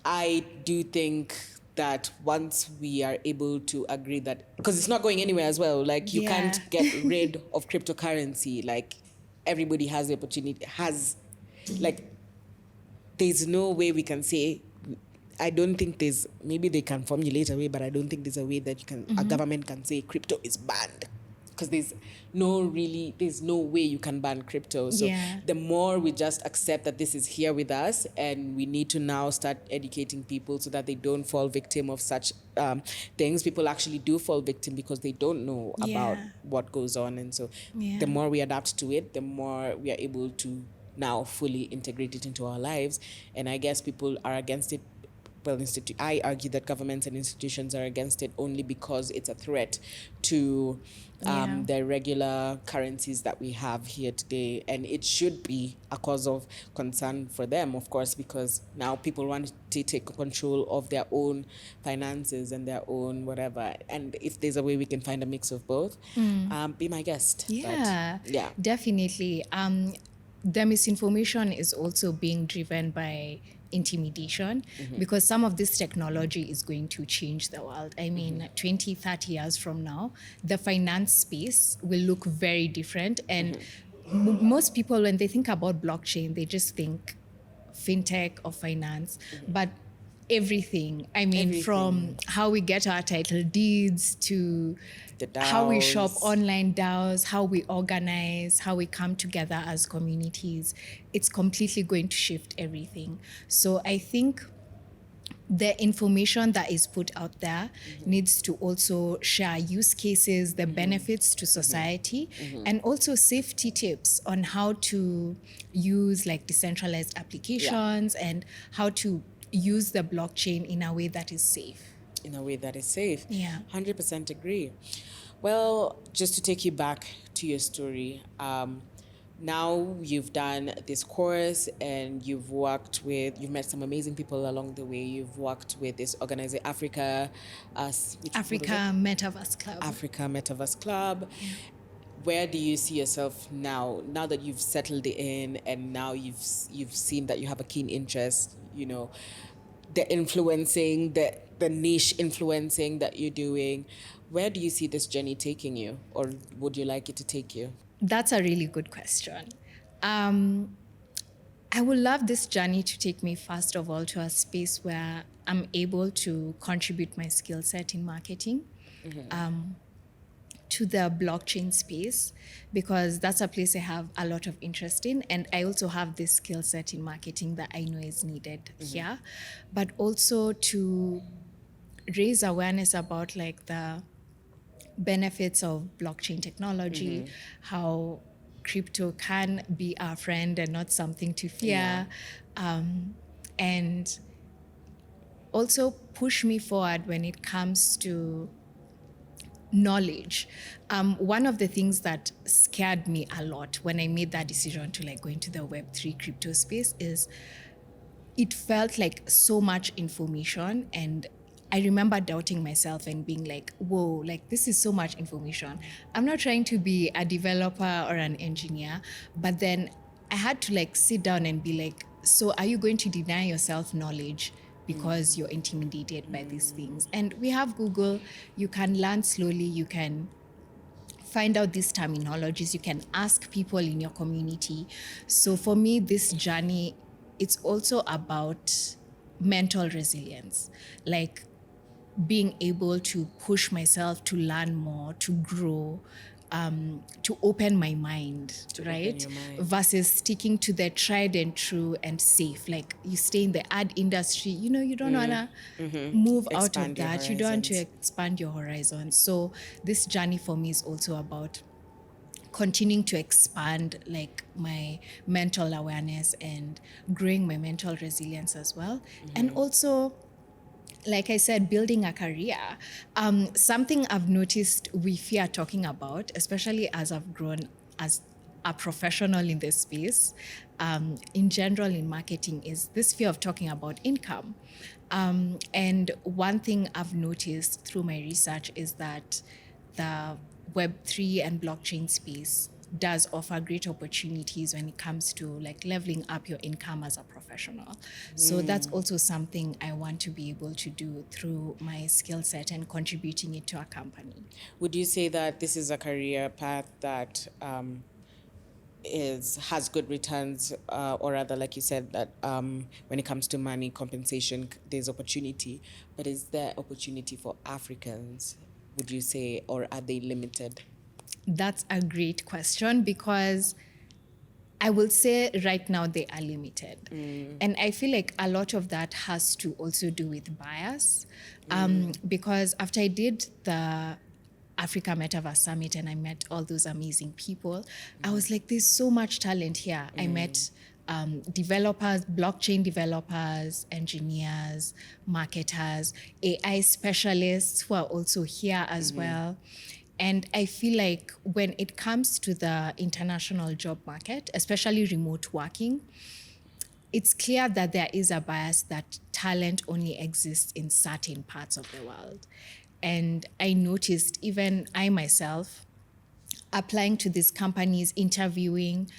S1: I do think that once we are able to agree that, because it's not going anywhere as well, like you can't get rid of cryptocurrency. Like everybody has the opportunity, there's no way we can say, I don't think maybe they can formulate a way, but I don't think there's a way that a government can say crypto is banned. Because there's no way you can ban crypto. So the more we just accept that this is here with us, and we need to now start educating people so that they don't fall victim of such things. People actually do fall victim because they don't know about what goes on. And so the more we adapt to it, the more we are able to now fully integrate it into our lives. And I guess people are against it. Well, I argue that governments and institutions are against it only because it's a threat to the regular currencies that we have here today. And it should be a cause of concern for them, of course, because now people want to take control of their own finances and their own whatever. And if there's a way we can find a mix of both, be my guest.
S2: Yeah,
S1: but, yeah,
S2: definitely. The misinformation is also being driven by intimidation, because some of this technology is going to change the world. I mean, 20, 30 years from now, the finance space will look very different. And most people, when they think about blockchain, they just think fintech or finance. But everything, I mean, from how we get our title deeds to how we shop online, DAOs, how we organize, how we come together as communities, it's completely going to shift everything. So I think the information that is put out there needs to also share use cases, the benefits to society, and also safety tips on how to use like decentralized applications and how to use the blockchain in a way that is safe.
S1: In a way that is safe.
S2: Yeah.
S1: 100% agree. Well, just to take you back to your story, now you've done this course and you've met some amazing people along the way. You've worked with this organization, Africa
S2: Metaverse Club.
S1: Africa Metaverse Club. Where do you see yourself now that you've settled in and now you've seen that you have a keen interest, the influencing, the niche influencing that you're doing? Where do you see this journey taking you, or would you like it to take you?
S2: That's a really good question. I would love this journey to take me, first of all, to a space where I'm able to contribute my skill set in marketing to the blockchain space, because that's a place I have a lot of interest in. And I also have this skill set in marketing that I know is needed here. But also to raise awareness about like the benefits of blockchain technology, how crypto can be our friend and not something to fear, and also push me forward when it comes to knowledge. One of the things that scared me a lot when I made that decision to like go into the Web3 crypto space is it felt like so much information, and I remember doubting myself and being like, whoa, like this is so much information. I'm not trying to be a developer or an engineer, but then I had to like sit down and be like, so are you going to deny yourself knowledge because you're intimidated by these things? And we have Google, you can learn slowly, you can find out these terminologies, you can ask people in your community. So for me, this journey, it's also about mental resilience, like being able to push myself to learn more, to grow, to open my mind, right? Versus sticking to the tried and true and safe. Like you stay in the ad industry, you don't want to move out of that. You don't want to expand your horizon. So this journey for me is also about continuing to expand like my mental awareness and growing my mental resilience as well. And also, like I said, building a career. Something I've noticed we fear talking about, especially as I've grown as a professional in this space, in general in marketing, is this fear of talking about income. And one thing I've noticed through my research is that the Web3 and blockchain space does offer great opportunities when it comes to like leveling up your income as a professional. So that's also something I want to be able to do through my skill set and contributing it to a company.
S1: Would you say that this is a career path that has good returns, or rather, like you said, that when it comes to money, compensation, there's opportunity, but is there opportunity for Africans, would you say, or are they limited?
S2: That's a great question, because I will say right now they are limited. And I feel like a lot of that has to also do with bias. Because after I did the Africa Metaverse Summit and I met all those amazing people, I was like, there's so much talent here. I met developers, blockchain developers, engineers, marketers, AI specialists who are also here as well. And I feel like when it comes to the international job market, especially remote working, it's clear that there is a bias that talent only exists in certain parts of the world. And I noticed even I myself applying to these companies, interviewing,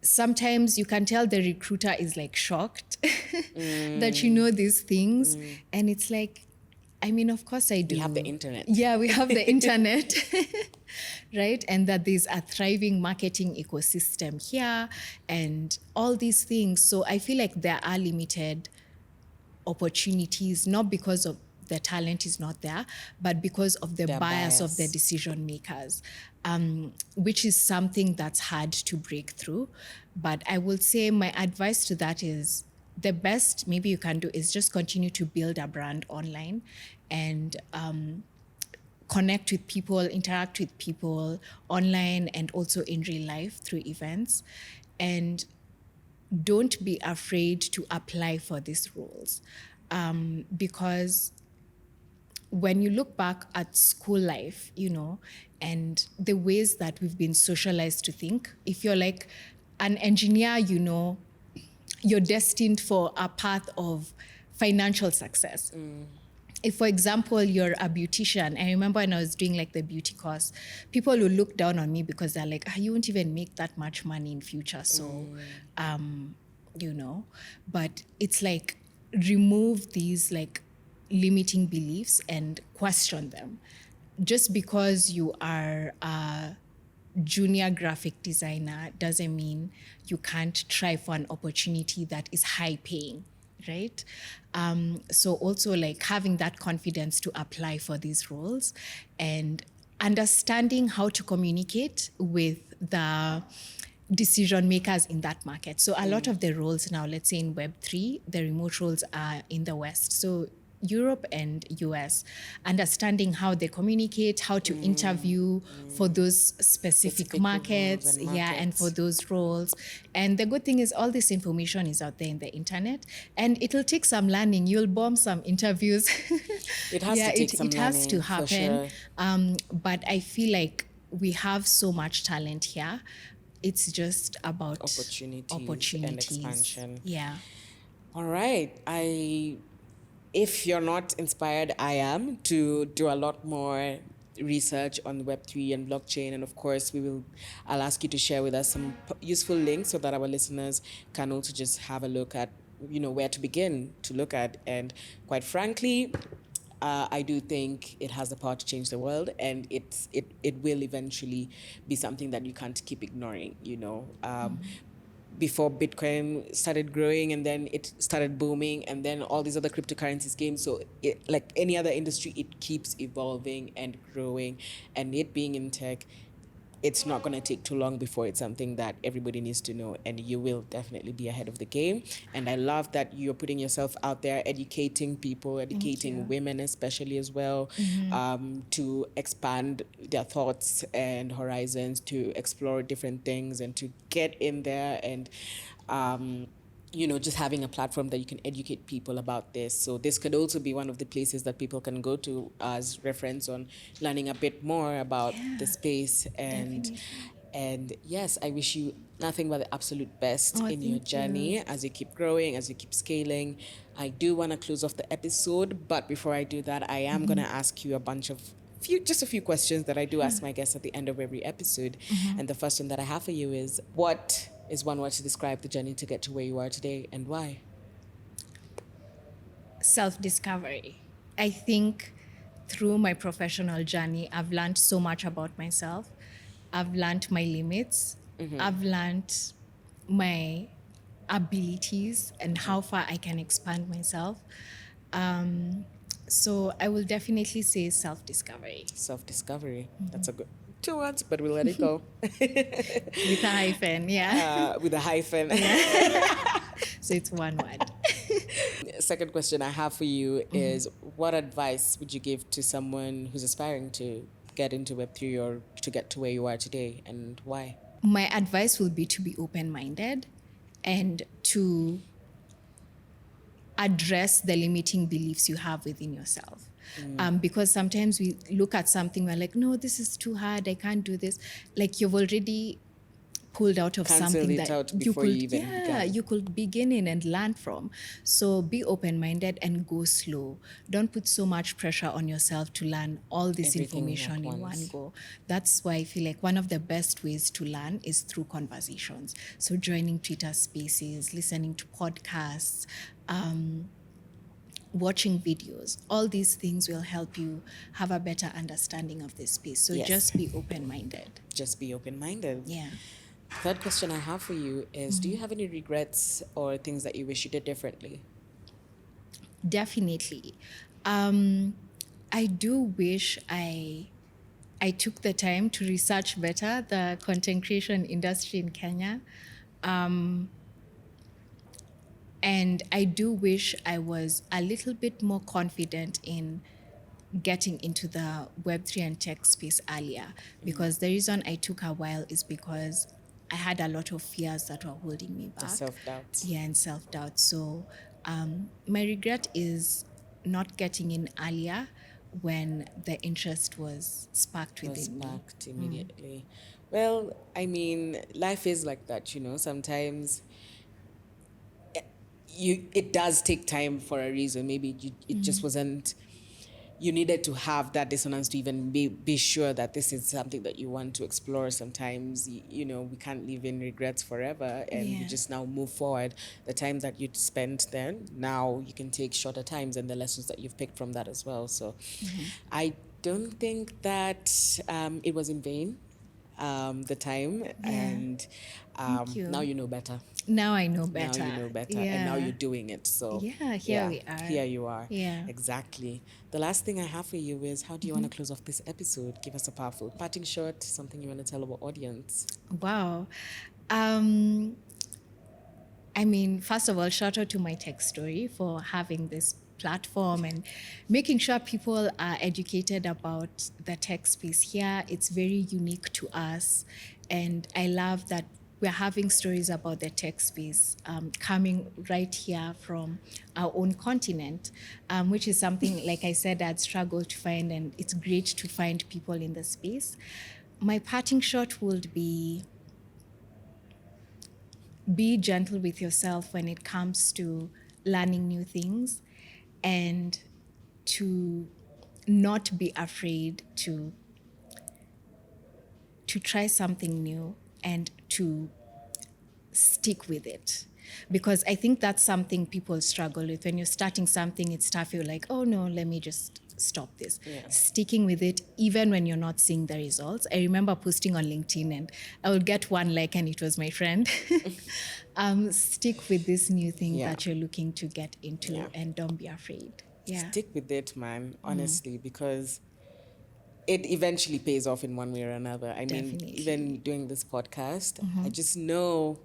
S2: sometimes you can tell the recruiter is like shocked that you know these things. And it's like, I mean, of course I do.
S1: We have the internet.
S2: Yeah, we have the internet, right? And that there's a thriving marketing ecosystem here and all these things. So I feel like there are limited opportunities, not because of the talent is not there, but because of the bias of the decision makers, which is something that's hard to break through. But I would say my advice to that is the best maybe you can do is just continue to build a brand online and connect with people, interact with people online and also in real life through events. And don't be afraid to apply for these roles, because when you look back at school life, and the ways that we've been socialized to think, if you're like an engineer, you're destined for a path of financial success. If, for example, you're a beautician, I remember when I was doing like the beauty course, people would look down on me because they're like, you won't even make that much money in future. So, but it's like remove these like limiting beliefs and question them. Just because you are a junior graphic designer doesn't mean you can't try for an opportunity that is high paying, right? So also like having that confidence to apply for these roles and understanding how to communicate with the decision makers in that market. So a lot of the roles now, let's say in Web3, the remote roles are in the West. So Europe and US, understanding how they communicate, how to interview for those specific markets, and for those roles. And the good thing is all this information is out there in the internet, and it'll take some learning. You'll bomb some interviews.
S1: It has to take some
S2: it has
S1: learning,
S2: to happen.
S1: for sure.
S2: But I feel like we have so much talent here. It's just about
S1: Opportunities and expansion.
S2: Yeah.
S1: All right. If you're not inspired, I am to do a lot more research on Web3 and blockchain. And of course, I'll ask you to share with us some useful links so that our listeners can also just have a look at, where to begin to look at. And quite frankly, I do think it has the power to change the world, and it will eventually be something that you can't keep ignoring, Before Bitcoin started growing and then it started booming and then all these other cryptocurrencies came. So like any other industry, it keeps evolving and growing, and it being in tech, it's not going to take too long before it's something that everybody needs to know, and you will definitely be ahead of the game. And I love that you're putting yourself out there, educating people, educating women especially as well, to expand their thoughts and horizons, to explore different things and to get in there and just having a platform that you can educate people about this. So this could also be one of the places that people can go to as reference on learning a bit more about the space. And yes, I wish you nothing but the absolute best in your journey as you keep growing, as you keep scaling. I do want to close off the episode, but before I do that, I am going to ask you just a few questions that I do ask my guests at the end of every episode. And the first one that I have for you is, what is one word to describe the journey to get to where you are today, and why?
S2: Self-discovery. I think through my professional journey, I've learned so much about myself. I've learned my limits. I've learned my abilities and how far I can expand myself. So I will definitely say self-discovery.
S1: Self-discovery. That's a good 2 words, but we'll let it go.
S2: With a hyphen,
S1: With a hyphen.
S2: So it's one word.
S1: Second question I have for you is, what advice would you give to someone who's aspiring to get into Web3 or to get to where you are today, and why?
S2: My advice will be to be open-minded and to address the limiting beliefs you have within yourself. Because sometimes we look at something, we're like, no, this is too hard, I can't do this. Like you've already pulled out of something that you could begin in and learn from. So be open-minded and go slow. Don't put so much pressure on yourself to learn all this information in one go. That's why I feel like one of the best ways to learn is through conversations. So joining Twitter spaces, listening to podcasts, watching videos, all these things will help you have a better understanding of this space. So just be open-minded.
S1: Just be open-minded.
S2: Yeah.
S1: Third question I have for you is, do you have any regrets or things that you wish you did differently?
S2: Definitely. I do wish I took the time to research better the content creation industry in Kenya. And I do wish I was a little bit more confident in getting into the Web3 and tech space earlier, because the reason I took a while is because I had a lot of fears that were holding me back.
S1: Self-doubt.
S2: Yeah, and self-doubt. So my regret is not getting in earlier when the interest was sparked within me.
S1: Sparked immediately. Well, I mean, life is like that, sometimes it does take time for a reason. Maybe it just wasn't, you needed to have that dissonance to even be sure that this is something that you want to explore. Sometimes, we can't live in regrets forever, and you just now move forward. The time that you'd spent then, now you can take shorter times and the lessons that you've picked from that as well. So I don't think that it was in vain, the time. And now you know better.
S2: Now I know better.
S1: Now you know better, and now you're doing it. So
S2: here we are.
S1: Here you are.
S2: Yeah.
S1: Exactly. The last thing I have for you is, how do you want to close off this episode? Give us a powerful parting shot, something you want to tell our audience.
S2: Wow. I mean, first of all, shout out to My Tech Story for having this platform and making sure people are educated about the tech space here. It's very unique to us, and I love that we're having stories about the tech space coming right here from our own continent, which is something, like I said, I'd struggled to find, and it's great to find people in the space. My parting shot would be gentle with yourself when it comes to learning new things, and to not be afraid to try something new and to stick with it. Because I think that's something people struggle with. When you're starting something, it's tough. You're like, oh no, let me just stop this.
S1: Yeah.
S2: Sticking with it, even when you're not seeing the results. I remember posting on LinkedIn and I would get one like, and it was my friend. Stick with this new thing that you're looking to get into, and don't be afraid. Yeah.
S1: Stick with it, man, honestly, because it eventually pays off in one way or another. I mean, even doing this podcast, I just know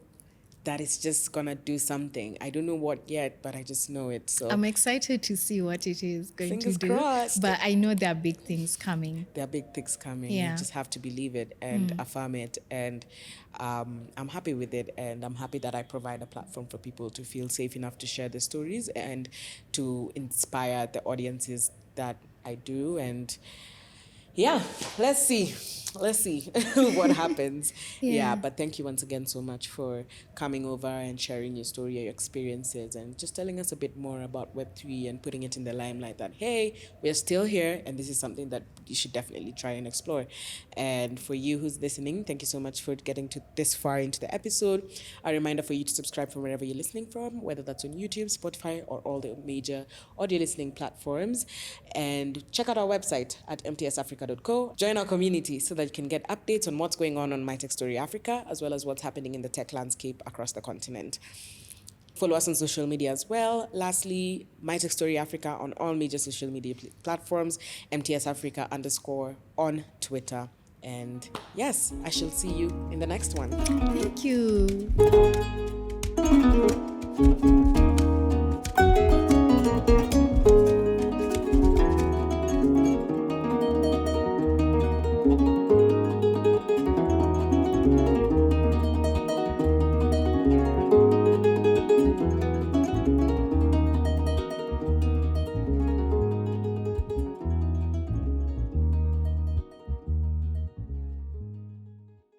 S1: that it's just gonna do something. I don't know what yet, but I just know it. So
S2: I'm excited to see what it is going
S1: fingers
S2: to do.
S1: Crossed.
S2: But I know there are big things coming.
S1: There are big things coming.
S2: Yeah.
S1: You just have to believe it and affirm it. And I'm happy with it. And I'm happy that I provide a platform for people to feel safe enough to share their stories and to inspire the audiences that I do. And yeah, let's see what happens. Yeah, but thank you once again so much for coming over and sharing your story, your experiences, and just telling us a bit more about Web3 and putting it in the limelight that, hey, we're still here and this is something that you should definitely try and explore. And for you who's listening, thank you so much for getting to this far into the episode. A reminder for you to subscribe from wherever you're listening from, whether that's on YouTube, Spotify, or all the major audio listening platforms. And check out our website at mtsafrica.co. Join our community so that you can get updates on what's going on My Tech Story Africa, as well as what's happening in the tech landscape across the continent. Follow us on social media as well. Lastly, My Tech Story Africa on all major social media platforms, MTS_Africa on Twitter. And yes, I shall see you in the next one.
S2: Thank you.